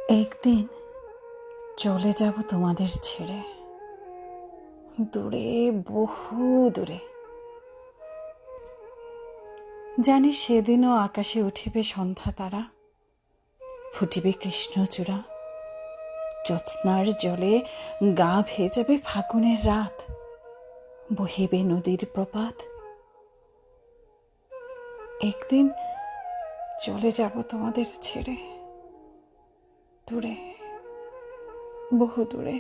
একদিন চলে যাব তোমাদের ছেড়ে, দূরে, বহু দূরে। জানি সেদিনও আকাশে উঠিবে সন্ধ্যা তারা, ফুটিবে কৃষ্ণচূড়া, জ্যোৎস্নার জলে গা ভেজাবে ফাগুনের রাত, বহিবে নদীর প্রপাত। একদিন চলে যাব তোমাদের ছেড়ে, দূরে, বহু দূরে।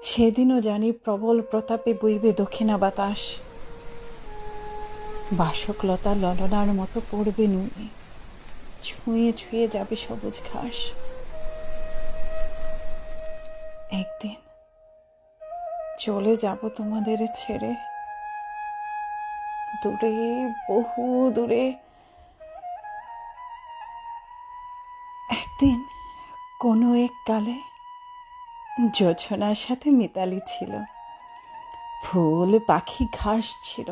সেদিনও জানি প্রবল প্রতাপে বইবে দক্ষিণা বাতাস, বাসকলতা ললনার মতো পড়বে নুয়ে, ছুঁয়ে ছুঁয়ে যাবে সবুজ ঘাস। একদিন চলে যাব তোমাদের ছেড়ে, দূরে, বহু দূরে। একদিন কোনো এক কালে জোছনার সাথে মিতালি ছিল, ফুল পাখি ঘাস ছিল,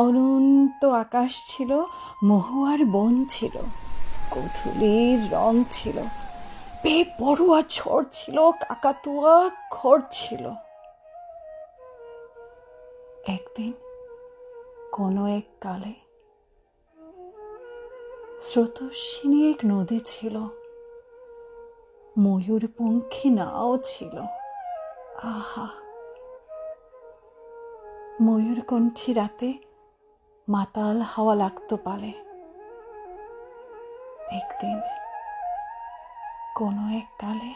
অনন্ত আকাশ ছিল, মহুয়ার বন ছিল, গোধূলির রং ছিল, বেপরোয়া ঝড় ছিল, কাকাতুয়া ঘর ছিল। একদিন কোনো এক কালে স্রোতস্বিনী এক নদী ছিল, ময়ূরপঙ্খী নাও ছিল। আহা, ময়ূরকণ্ঠী রাতে মাতাল হাওয়া লাগতো পালে। একদিন কোনো এক কালে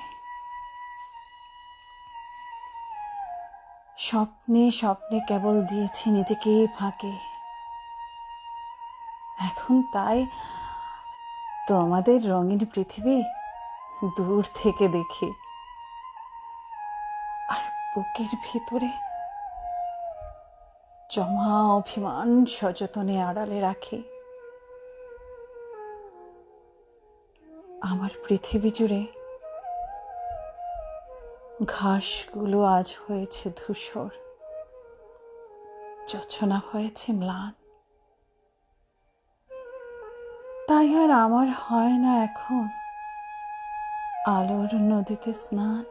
স্বপ্নে স্বপ্নে কেবল দিয়েছি নিজেকে ফাঁকে। এখন তাই তোমাদের রঙিন পৃথিবী দূর থেকে দেখি, আর বুকের ভিতরে জমা অভিমান সযতনে আড়ালে রাখি। আমার পৃথিবী জুড়ে ঘাসগুলো আজ হয়েছে ধূসর, জোছনা হয়েছে ম্লান। তাই আর আমার হয় না এখন আলোর নদীতে স্নান।